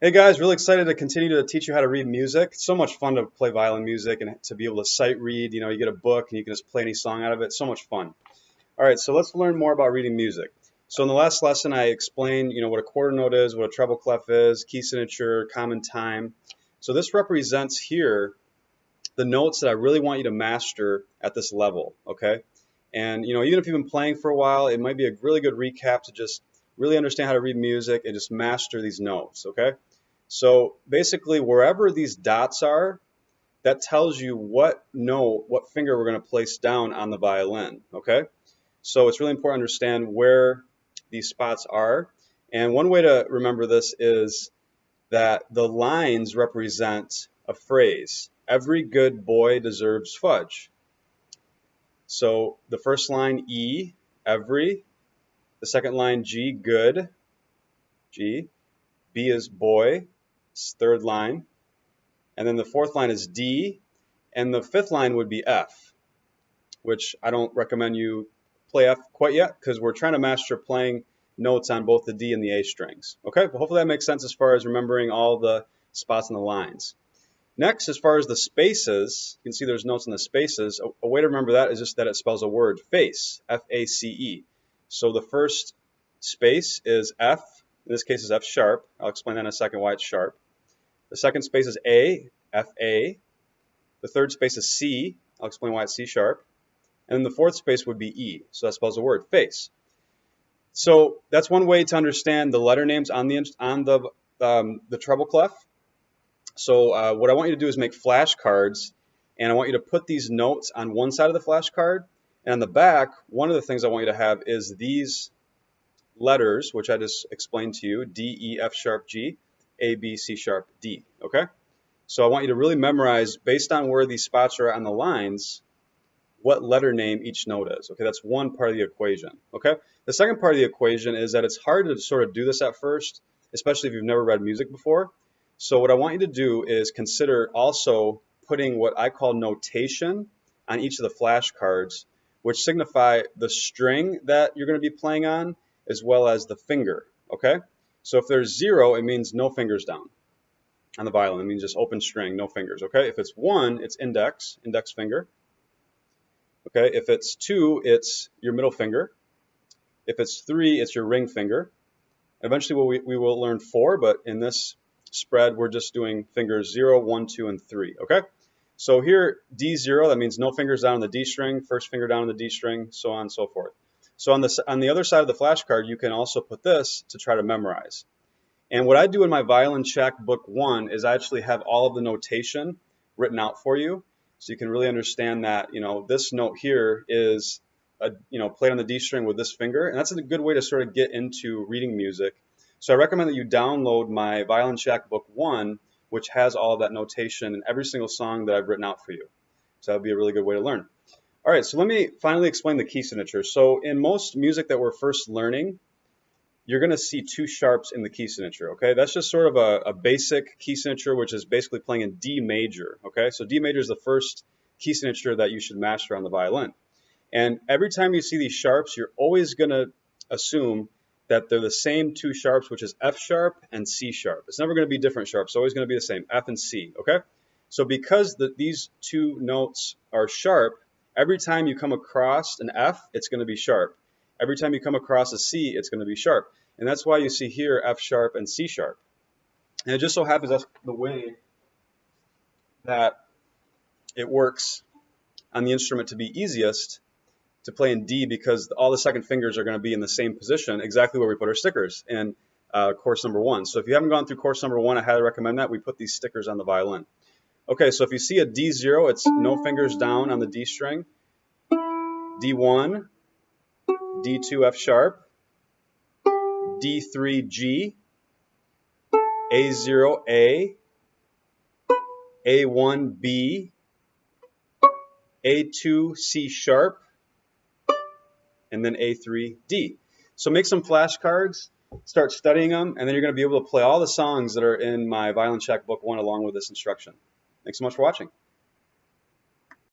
Hey guys, really excited to continue to teach you how to read music. It's so much fun to play violin music and to be able to sight read. You know, you get a book and you can just play any song out of it. It's so much fun. All right, so let's learn more about reading music. So in the last lesson, I explained, what a quarter note is, what a treble clef is, key signature, common time. So this represents here the notes that I really want you to master at this level, okay? And, even if you've been playing for a while, it might be a really good recap to just really understand how to read music and just master these notes, okay? So basically, wherever these dots are, that tells you what note, what finger we're going to place down on the violin, okay? So it's really important to understand where these spots are. And one way to remember this is that the lines represent a phrase. Every good boy deserves fudge. So the first line, E, every. The second line, G, good, G. B is boy, third line. And then the fourth line is D. And the fifth line would be F, which I don't recommend you play F quite yet because we're trying to master playing notes on both the D and the A strings. Okay, but hopefully that makes sense as far as remembering all the spots on the lines. Next, as far as the spaces, you can see there's notes in the spaces. A way to remember that is just that it spells a word, face, F-A-C-E. So the first space is F, in this case is F sharp. I'll explain that in a second why it's sharp. The second space is A, F-A. The third space is C. I'll explain why it's C sharp. And then the fourth space would be E. So that spells a word, face. So that's one way to understand the letter names on the treble clef. So what I want you to do is make flashcards, and I want you to put these notes on one side of the flashcard, and on the back, one of the things I want you to have is these letters, which I just explained to you, D, E, F sharp, G, A, B, C sharp, D, okay? So I want you to really memorize, based on where these spots are on the lines, what letter name each note is, okay? That's one part of the equation, okay? The second part of the equation is that it's hard to sort of do this at first, especially if you've never read music before. So what I want you to do is consider also putting what I call notation on each of the flashcards, which signify the string that you're going to be playing on, as well as the finger, okay? So if there's 0, it means no fingers down on the violin. It means just open string, no fingers, okay? If it's 1, it's index finger. Okay, if it's 2, it's your middle finger. If it's 3, it's your ring finger. Eventually we will learn 4, but in this spread, we're just doing fingers 0, 1, 2, and 3, okay? So here, D0, that means no fingers down on the D string, first finger down on the D string, so on and so forth. So on the other side of the flashcard, you can also put this to try to memorize. And what I do in my Violin Check Book 1 is I actually have all of the notation written out for you, so you can really understand that, this note here is, played on the D string with this finger, and that's a good way to sort of get into reading music. So I recommend that you download my Violin Check Book 1, which has all of that notation in every single song that I've written out for you. So that would be a really good way to learn. All right, so let me finally explain the key signature. So in most music that we're first learning, you're going to see 2 sharps in the key signature, okay? That's just sort of a basic key signature, which is basically playing in D major, okay? So D major is the first key signature that you should master on the violin. And every time you see these sharps, you're always going to assume that they're the same 2 sharps, which is F sharp and C sharp. It's never going to be different sharps. It's always going to be the same, F and C, okay? So because these 2 notes are sharp, every time you come across an F, it's going to be sharp. Every time you come across a C, it's going to be sharp. And that's why you see here F sharp and C sharp. And it just so happens that's the way that it works on the instrument to be easiest to play in D, because all the second fingers are going to be in the same position, exactly where we put our stickers in course number 1. So if you haven't gone through course number 1, I highly recommend that. We put these stickers on the violin. Okay, so if you see a D0, it's no fingers down on the D string. D1, D2 F sharp, D3 G, A0 A, A1 B, A2 C sharp, and then A3 D. So make some flashcards, start studying them, and then you're going to be able to play all the songs that are in my Violin Check Book 1 along with this instruction. Thanks so much for watching.